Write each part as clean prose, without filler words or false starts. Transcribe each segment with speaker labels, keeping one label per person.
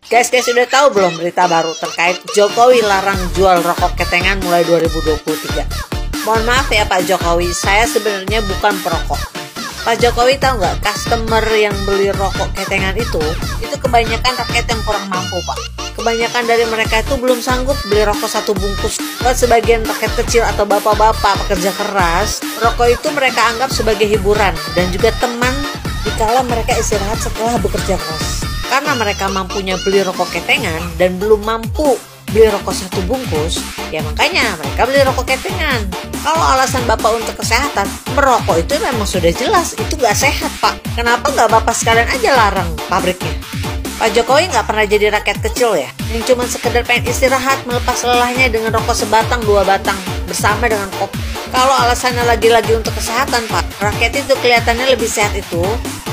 Speaker 1: Guys, sudah tahu belum berita baru terkait Jokowi larang jual rokok ketengan mulai 2023? Mohon maaf ya Pak Jokowi, saya sebenarnya bukan perokok. Pak Jokowi tahu nggak, customer yang beli rokok ketengan itu kebanyakan rakyat yang kurang mampu Pak. Kebanyakan dari mereka itu belum sanggup beli rokok satu bungkus. Buat sebagian rakyat kecil atau bapak-bapak pekerja keras, rokok itu mereka anggap sebagai hiburan dan juga teman dikala mereka istirahat setelah bekerja keras. Karena mereka mampunya beli rokok ketengan dan belum mampu beli rokok satu bungkus, ya makanya mereka beli rokok ketengan. Kalau alasan Bapak untuk kesehatan, merokok itu memang sudah jelas, itu gak sehat Pak. Kenapa gak Bapak sekalian aja larang pabriknya? Pak Jokowi gak pernah jadi rakyat kecil ya, yang cuma sekedar pengen istirahat melepas lelahnya dengan rokok sebatang dua batang bersama dengan kopi. Kalau alasannya lagi-lagi untuk kesehatan Pak, rakyat itu kelihatannya lebih sehat itu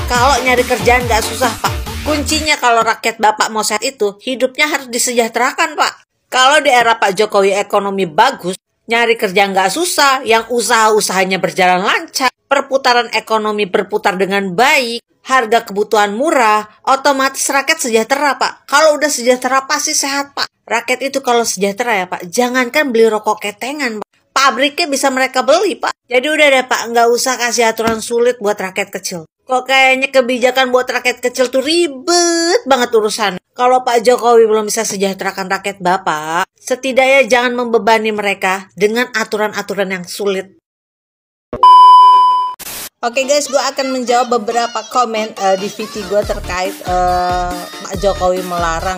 Speaker 1: kalau nyari kerjaan gak susah Pak. Kuncinya kalau rakyat Bapak mau sehat itu, hidupnya harus disejahterakan Pak. Kalau di era Pak Jokowi ekonomi bagus, nyari kerja nggak susah, yang usaha-usahanya berjalan lancar, perputaran ekonomi berputar dengan baik, harga kebutuhan murah, otomatis rakyat sejahtera Pak. Kalau udah sejahtera pasti sehat Pak. Rakyat itu kalau sejahtera ya Pak, jangankan beli rokok ketengan Pak, pabriknya bisa mereka beli Pak. Jadi udah deh Pak, nggak usah kasih aturan sulit buat rakyat kecil. Kok kayaknya kebijakan buat rakyat kecil tuh ribet banget urusan. Kalau Pak Jokowi belum bisa sejahterakan rakyat Bapak, setidaknya jangan membebani mereka dengan aturan-aturan yang sulit. Oke guys, gue akan menjawab beberapa komen di VT gue terkait Pak Jokowi melarang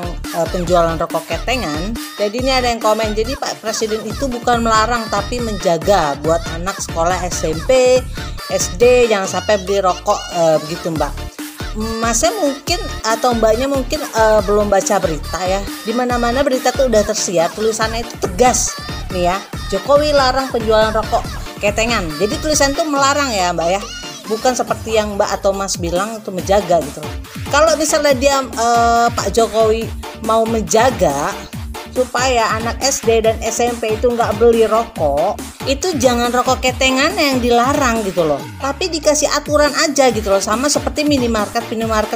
Speaker 1: penjualan rokok ketengan. Jadi ini ada yang komen, jadi Pak Presiden itu bukan melarang tapi menjaga buat anak sekolah SMP, SD jangan sampai beli rokok begitu Mbak. Masnya mungkin atau Mbaknya mungkin belum baca berita ya. Di mana-mana berita tuh udah tersiar, tulisannya itu tegas nih ya. Jokowi larang penjualan rokok ketengan. Jadi tulisan itu melarang ya Mbak ya. Bukan seperti yang Mbak atau Mas bilang itu menjaga gitu. Kalau misalnya dia Pak Jokowi mau menjaga supaya anak SD dan SMP itu nggak beli rokok, itu jangan rokok ketengan yang dilarang gitu loh, tapi dikasih aturan aja gitu loh, sama seperti minimarket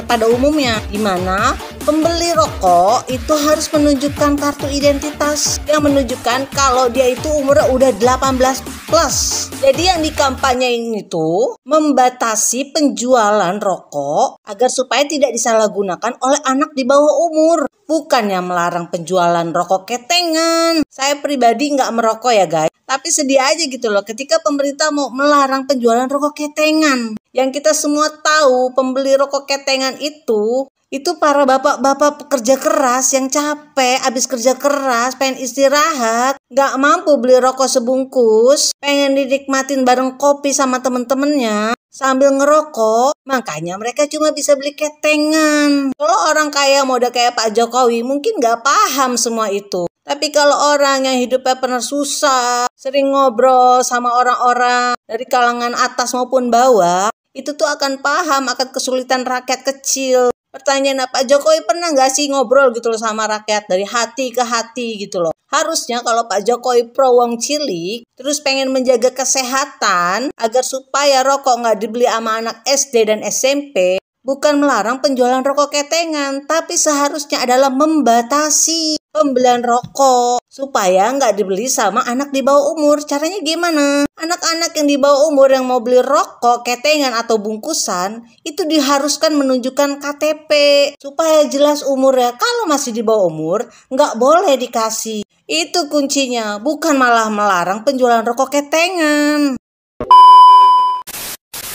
Speaker 1: pada umumnya, dimana pembeli rokok itu harus menunjukkan kartu identitas yang menunjukkan kalau dia itu umurnya udah 18 plus. Jadi yang dikampanyein itu membatasi penjualan rokok agar supaya tidak disalahgunakan oleh anak di bawah umur, bukannya melarang penjualan rokok ketengan. Saya pribadi nggak merokok ya guys, tapi sedih aja gitu loh ketika pemerintah mau melarang penjualan rokok ketengan. Yang kita semua tahu pembeli rokok ketengan itu para bapak-bapak pekerja keras yang capek, abis kerja keras, pengen istirahat, gak mampu beli rokok sebungkus, pengen dinikmatin bareng kopi sama temen-temennya sambil ngerokok, makanya mereka cuma bisa beli ketengan. Kalau orang kaya model kayak Pak Jokowi mungkin gak paham semua itu. Tapi kalau orang yang hidupnya pernah susah, sering ngobrol sama orang-orang dari kalangan atas maupun bawah, itu tuh akan paham akan kesulitan rakyat kecil. Pertanyaan Pak Jokowi pernah nggak sih ngobrol gitu loh sama rakyat dari hati ke hati gitu loh. Harusnya kalau Pak Jokowi pro wong cilik, terus pengen menjaga kesehatan agar supaya rokok nggak dibeli sama anak SD dan SMP, bukan melarang penjualan rokok ketengan, tapi seharusnya adalah membatasi pembelian rokok supaya nggak dibeli sama anak di bawah umur. Caranya gimana? Anak-anak yang di bawah umur yang mau beli rokok ketengan atau bungkusan itu diharuskan menunjukkan KTP supaya jelas umurnya. Kalau masih di bawah umur nggak boleh dikasih. Itu kuncinya, bukan malah melarang penjualan rokok ketengan.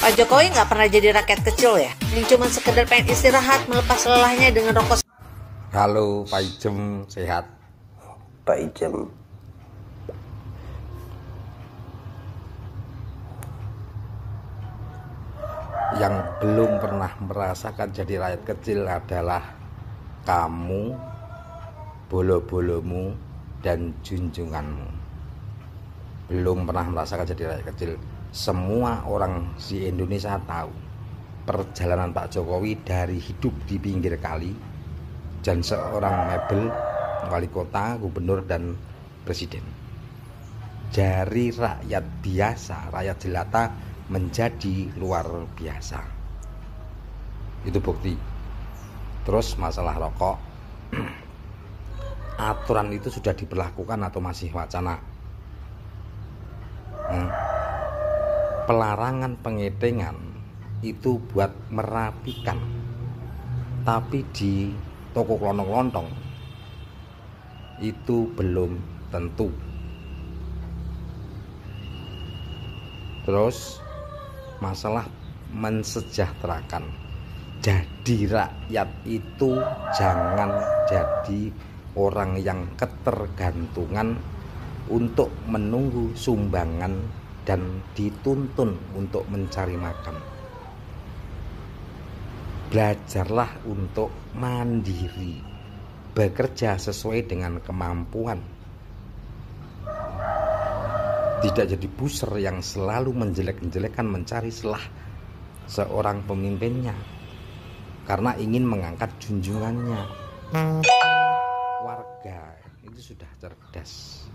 Speaker 1: Pak Jokowi nggak pernah jadi rakyat kecil ya, yang cuma sekedar pengen istirahat melepas lelahnya dengan rokok.
Speaker 2: Halo Pak Ijem, sehat?
Speaker 3: Pak Ijem,
Speaker 2: yang belum pernah merasakan jadi rakyat kecil adalah kamu, bolo-bolomu, dan junjunganmu. Belum pernah merasakan jadi rakyat kecil. Semua orang di Indonesia tahu perjalanan Pak Jokowi dari hidup di pinggir kali dan seorang mebel, wali kota, gubernur, dan presiden. Dari rakyat biasa, rakyat jelata menjadi luar biasa. Itu bukti. Terus masalah rokok, aturan itu sudah diberlakukan atau masih wacana? Pelarangan pengetengan itu buat merapikan, tapi di toko klontong-klontong itu belum tentu. Terus masalah mensejahterakan, jadi rakyat itu jangan jadi orang yang ketergantungan untuk menunggu sumbangan dan dituntun untuk mencari makan. Belajarlah untuk mandiri, bekerja sesuai dengan kemampuan. Tidak jadi buser yang selalu menjelek-jelekan mencari celah seorang pemimpinnya karena ingin mengangkat junjungannya. Warga itu sudah cerdas.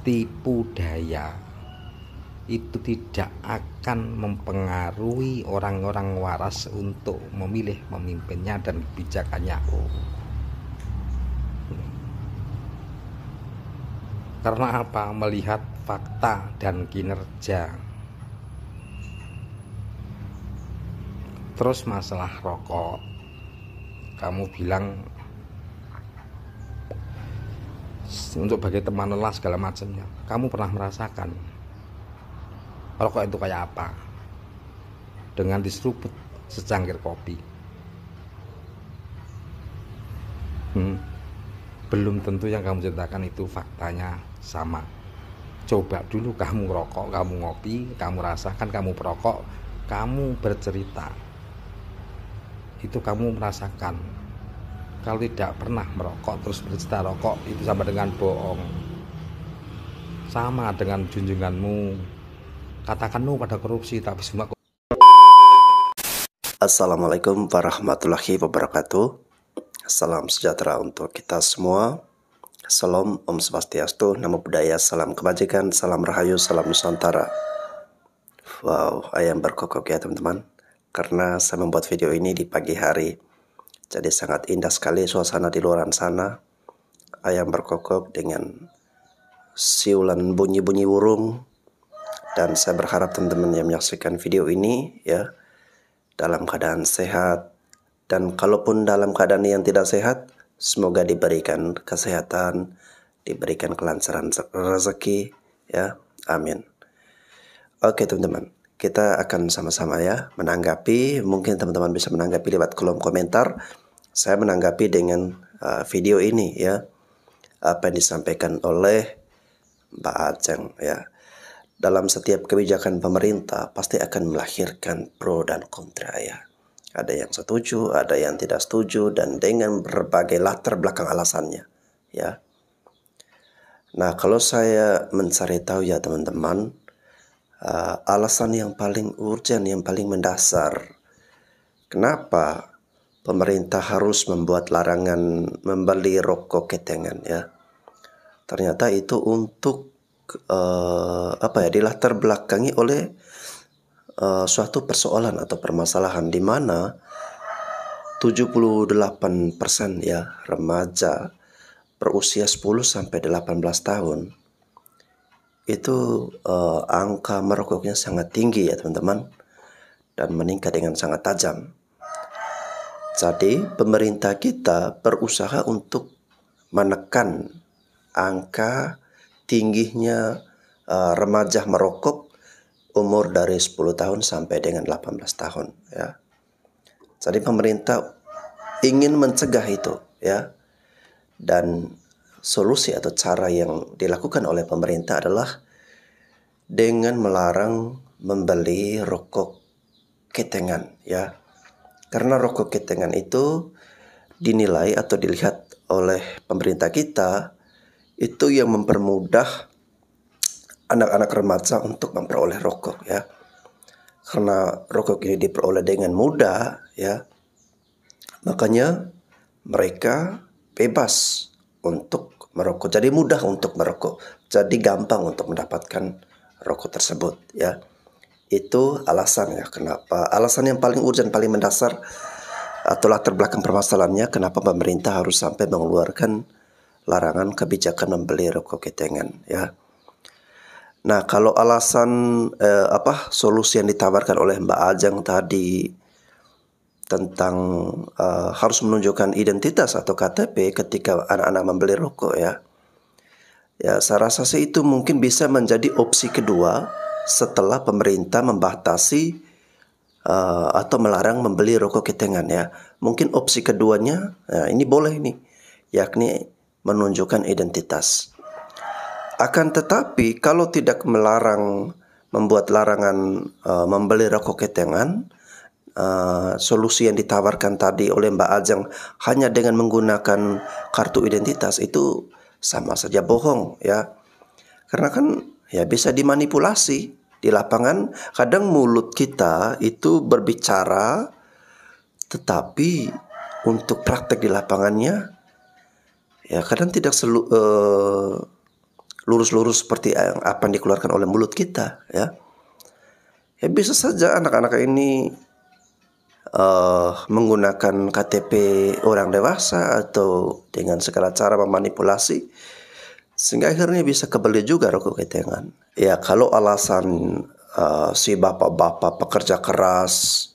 Speaker 2: Tipu daya itu tidak akan mempengaruhi orang-orang waras untuk memilih pemimpinnya dan kebijakannya. Karena apa? Melihat fakta dan kinerja. Terus masalah rokok, kamu bilang untuk bagi teman lelah segala macamnya. Kamu pernah merasakan rokok itu kayak apa? Dengan diseruput secangkir kopi. Belum tentu yang kamu ceritakan itu faktanya sama. Coba dulu kamu rokok, kamu ngopi, kamu rasakan, kamu perokok, kamu bercerita. Itu kamu merasakan. Kalau tidak pernah merokok terus bercerita rokok, itu sama dengan bohong. Sama dengan junjunganmu. Katakanmu pada korupsi tapi semua.
Speaker 3: Assalamualaikum warahmatullahi wabarakatuh. Salam sejahtera untuk kita semua. Salam Om Swastiastu, Namo Buddhaya, salam kebajikan, salam rahayu, salam Nusantara. Wow, ayam berkokok ya teman-teman. Karena saya membuat video ini di pagi hari, jadi sangat indah sekali suasana di luar sana. Ayam berkokok dengan siulan bunyi-bunyi burung. Dan saya berharap teman-teman yang menyaksikan video ini ya dalam keadaan sehat. Dan kalaupun dalam keadaan yang tidak sehat, semoga diberikan kesehatan, diberikan kelancaran rezeki ya. Amin. Oke teman-teman, kita akan sama-sama ya menanggapi. Mungkin teman-teman bisa menanggapi lewat kolom komentar. Saya menanggapi dengan video ini ya, apa yang disampaikan oleh Mbak Ajeng ya. Dalam setiap kebijakan pemerintah pasti akan melahirkan pro dan kontra ya. Ada yang setuju, ada yang tidak setuju, dan dengan berbagai latar belakang alasannya ya. Nah, kalau saya mencari tahu ya teman-teman, alasan yang paling urgent, yang paling mendasar, kenapa pemerintah harus membuat larangan membeli rokok ketengan ya. Ternyata itu untuk dilatar belakangi oleh suatu persoalan atau permasalahan di mana 78% ya remaja berusia 10 sampai 18 tahun itu angka merokoknya sangat tinggi ya teman-teman, dan meningkat dengan sangat tajam. Jadi pemerintah kita berusaha untuk menekan angka tingginya remaja merokok umur dari 10 tahun sampai dengan 18 tahun ya. Jadi pemerintah ingin mencegah itu ya. Dan solusi atau cara yang dilakukan oleh pemerintah adalah dengan melarang membeli rokok ketengan ya. Karena rokok ketengan itu dinilai atau dilihat oleh pemerintah kita itu yang mempermudah anak-anak remaja untuk memperoleh rokok ya. Karena rokok ini diperoleh dengan mudah ya, makanya mereka bebas untuk merokok. Jadi mudah untuk merokok, jadi gampang untuk mendapatkan rokok tersebut ya. Itu alasan ya kenapa, alasan yang paling urgent, paling mendasar atau latar belakang permasalahannya kenapa pemerintah harus sampai mengeluarkan larangan kebijakan membeli rokok ketengan ya. Nah, kalau alasan solusi yang ditawarkan oleh Mbak Ajeng tadi tentang harus menunjukkan identitas atau KTP ketika anak-anak membeli rokok ya. Ya, saya rasa sih itu mungkin bisa menjadi opsi kedua setelah pemerintah membatasi atau melarang membeli rokok ketengan ya. Mungkin opsi keduanya ini boleh nih, yakni menunjukkan identitas. Akan tetapi kalau tidak membuat larangan membeli rokok ketengan, solusi yang ditawarkan tadi oleh Mbak Ajeng hanya dengan menggunakan kartu identitas itu sama saja bohong ya. Karena kan ya bisa dimanipulasi. Di lapangan kadang mulut kita itu berbicara, tetapi untuk praktek di lapangannya ya kadang tidak lurus-lurus seperti apa yang dikeluarkan oleh mulut kita ya. Ya bisa saja anak-anak ini menggunakan KTP orang dewasa atau dengan segala cara memanipulasi sehingga akhirnya bisa kebeli juga rokok ketengan. Ya kalau alasan si bapak-bapak pekerja keras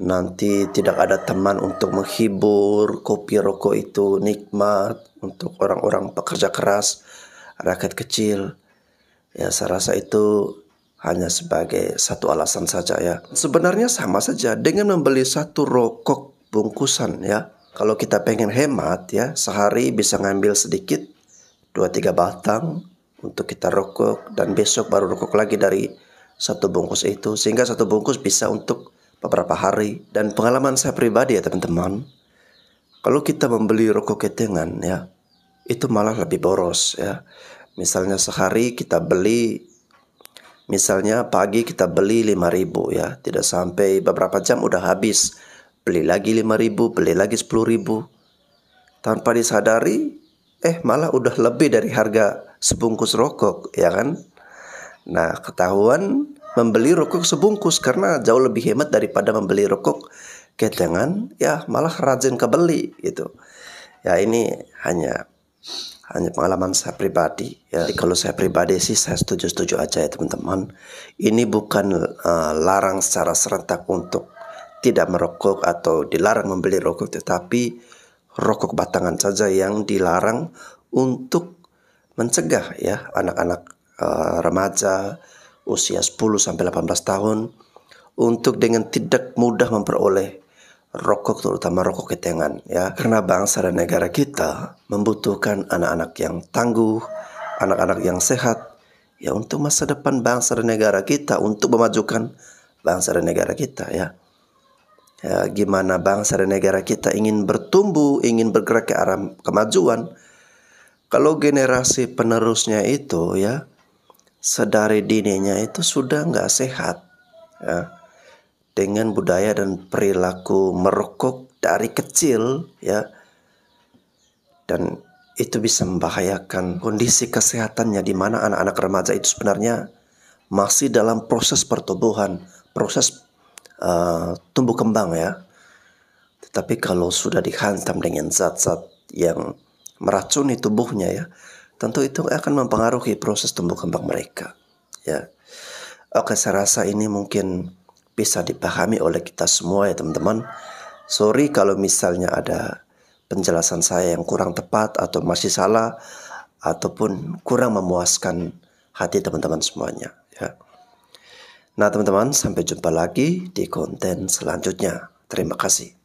Speaker 3: nanti tidak ada teman untuk menghibur, kopi rokok itu nikmat untuk orang-orang pekerja keras, rakyat kecil. Ya saya rasa itu hanya sebagai satu alasan saja ya. Sebenarnya sama saja dengan membeli satu rokok bungkusan ya. Kalau kita pengen hemat ya, sehari bisa ngambil sedikit 2-3 batang untuk kita rokok dan besok baru rokok lagi dari satu bungkus itu sehingga satu bungkus bisa untuk beberapa hari. Dan pengalaman saya pribadi ya teman-teman, kalau kita membeli rokok ketengan ya itu malah lebih boros ya. Misalnya sehari kita beli, misalnya pagi kita beli 5.000 ya, tidak sampai beberapa jam udah habis. Beli lagi 5.000, beli lagi 10.000. Tanpa disadari malah udah lebih dari harga sebungkus rokok ya kan. Nah ketahuan membeli rokok sebungkus karena jauh lebih hemat daripada membeli rokok ketengan, ya malah rajin kebeli gitu. Ya ini hanya pengalaman saya pribadi ya. Jadi kalau saya pribadi sih saya setuju aja ya teman-teman. Ini bukan larang secara serentak untuk tidak merokok atau dilarang membeli rokok, tetapi rokok batangan saja yang dilarang untuk mencegah ya anak-anak remaja usia 10-18 tahun untuk dengan tidak mudah memperoleh rokok, terutama rokok ketengan ya. Karena bangsa dan negara kita membutuhkan anak-anak yang tangguh, anak-anak yang sehat ya untuk masa depan bangsa dan negara kita, untuk memajukan bangsa dan negara kita ya. Ya, gimana bangsa dan negara kita ingin bertumbuh, ingin bergerak ke arah kemajuan, kalau generasi penerusnya itu ya sedari dininya itu sudah nggak sehat ya, dengan budaya dan perilaku merokok dari kecil ya, dan itu bisa membahayakan kondisi kesehatannya, di mana anak-anak remaja itu sebenarnya masih dalam proses pertumbuhan, proses tumbuh kembang ya. Tetapi kalau sudah dihantam dengan zat-zat yang meracuni tubuhnya ya, tentu itu akan mempengaruhi proses tumbuh kembang mereka ya. Oke, saya rasa ini mungkin bisa dipahami oleh kita semua ya teman-teman. Sorry kalau misalnya ada penjelasan saya yang kurang tepat atau masih salah ataupun kurang memuaskan hati teman-teman semuanya ya. Nah teman-teman, sampai jumpa lagi di konten selanjutnya. Terima kasih.